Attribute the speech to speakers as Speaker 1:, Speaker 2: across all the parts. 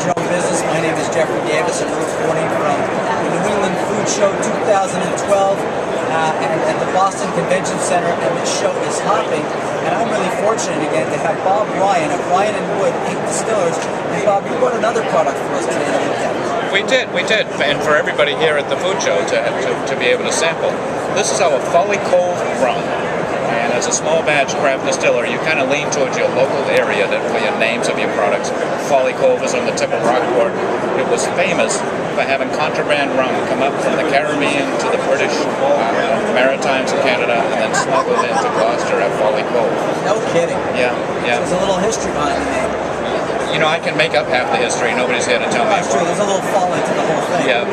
Speaker 1: Your own business. My name is Jeffrey Davis. I'm reporting from the New England Food Show 2012 at the Boston Convention Center, and the show is hopping. And I'm really fortunate again to have Bob Ryan of Ryan&WoodDistilleries. And Bob, you brought another product for us today to look at.
Speaker 2: We did, and for everybody here at the food show to be able to sample. This is our Folly Cove rum. And as a small batch craft distiller, you kind of lean towards your local area for your names of your products. Folly Cove is on the tip of Rockport. It was famous for having contraband rum come up from the Caribbean to the British Maritimes in Canada and then smuggled into Gloucester at Folly Cove.
Speaker 1: No kidding.
Speaker 2: Yeah.
Speaker 1: So there's a little history behind the name.
Speaker 2: You know, I can make up half the history. Nobody's here to tell me.
Speaker 1: That's true. There's a little fall into the whole thing.
Speaker 2: Yeah.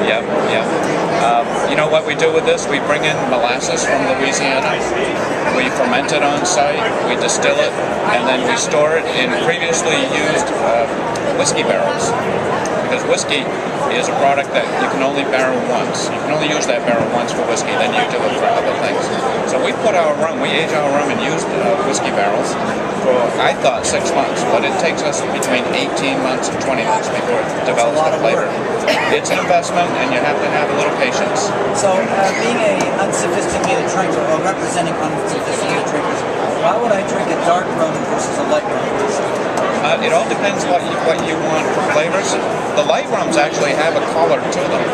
Speaker 2: You know what we do with this? We bring in molasses from Louisiana. We ferment it on site. We distill it, and then we store it in previously used whiskey barrels. Because whiskey is a product that you can only barrel once. You can only use that barrel once for whiskey, then you do it for other things. So we put our rum, we age our rum in used whiskey barrels for, I thought, 6 months, but it takes us between 18 months and 20 months before it develops the flavor. It's an investment, and you have to have a little patience.
Speaker 1: So, being an unsophisticated drinker, or representing unsophisticated drinkers, why would I drink a dark rum versus a light rum?
Speaker 2: It all depends what you want for flavors. The light rums actually have a color to them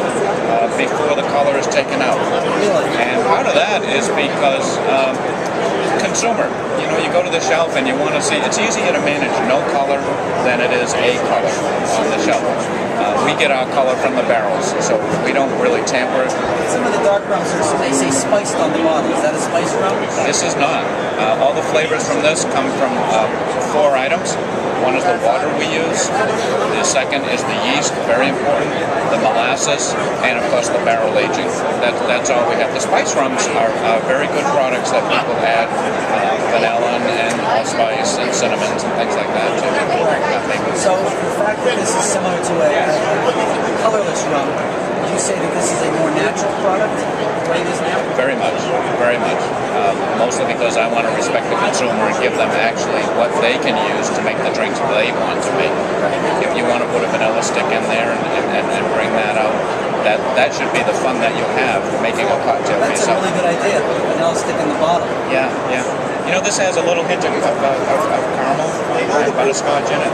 Speaker 2: before the color is taken out.
Speaker 1: Really?
Speaker 2: And part of that is because consumer, you know, you go to the shelf and you want to see, it's easier to manage no color than it is a color on the shelf. We get our color from the barrels, so we don't really tamper it.
Speaker 1: Some of the dark rums are, they say, spiced on the bottle. Is that a spiced rum?
Speaker 2: This is not. All the flavors from this come from 4 items. One is the water we use. The second is the yeast, very important. The molasses, and of course the barrel aging. That's all we have. The spice rums are very good products that people add vanilla and allspice and cinnamons and things like that too.
Speaker 1: So the fact that this is similar to a colorless rum, would you say that this is a more natural product the way it is now?
Speaker 2: Very much. Mostly because I want to respect the consumer and give them actually what they can use to make the drinks they want to make. If you want to put a vanilla stick in there and bring that out, that should be the fun that you have making a cocktail for yourself.
Speaker 1: That's a really good idea, the vanilla stick in the bottle.
Speaker 2: Yeah. You know, this has a little hint of caramel and butterscotch in it.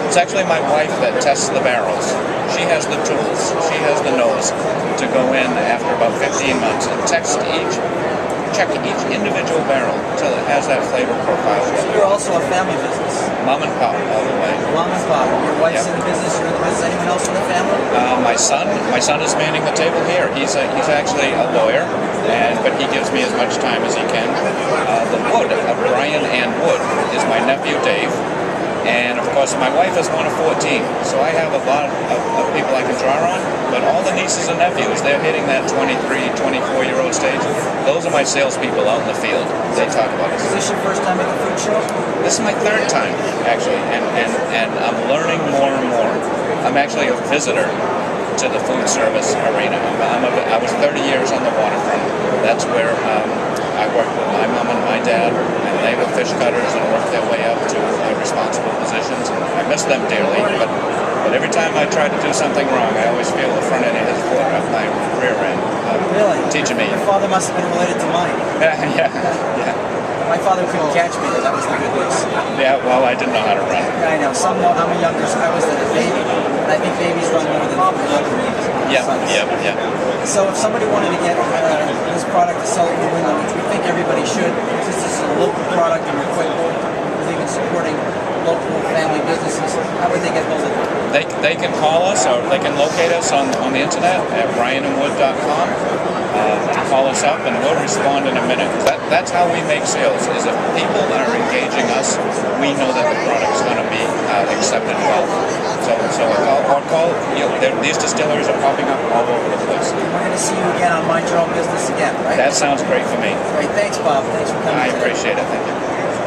Speaker 2: It's actually my wife that tests the barrels. She has the tools, she has the nose to go in after about 15 months and check each individual barrel until it has that flavor profile.
Speaker 1: So you're also a family business?
Speaker 2: Mom and pop all the way.
Speaker 1: Mom and pop. Your wife's in the business, you're in the business. Anyone else in the family?
Speaker 2: My son is manning the table here. He's actually a lawyer, but he gives me as much time as he can. The Wood of Ryan&Wood is my nephew Dave. And of course, my wife is one of 14, so I have a lot of people I can draw on, but all the nieces and nephews, they're hitting that 23, 24-year-old stage. Those are my salespeople out in the field. They talk about us.
Speaker 1: Is this your first time at the food show?
Speaker 2: This is my 3rd time, actually, and I'm learning more and more. I'm actually a visitor to the food service arena. I was 30 years on the waterfront. That's where I worked with my mom and my dad, and they were fish cutters and worked their way up to responsible positions. And I miss them dearly, but every time I try to do something wrong, I always feel the front end of his foot up my rear end.
Speaker 1: Really?
Speaker 2: Teaching me.
Speaker 1: Your father must have been related to mine.
Speaker 2: Yeah.
Speaker 1: My father couldn't catch me, but that was the good news.
Speaker 2: Yeah, well, I didn't know how to run.
Speaker 1: I know. Some know I'm a younger, I was a baby, and I think babies run more than older babies.
Speaker 2: Yeah.
Speaker 1: So if somebody wanted to get this product to sell it in New England, which we think everybody should, since this is a local product and we're quite even supporting local family businesses, how would they get hold of it?
Speaker 2: They can call us, or they can locate us on the internet at ryanandwood.com. Call us up and we'll respond in a minute. That's how we make sales, is if people are engaging us, we know that the product's going to be accepted well. So call, these distilleries are popping up all over the place.
Speaker 1: We're going to see you again on Mind Your Own Business again, right?
Speaker 2: That sounds great for me.
Speaker 1: Great. Thanks, Bob. Thanks for coming.
Speaker 2: I appreciate it. Thank you.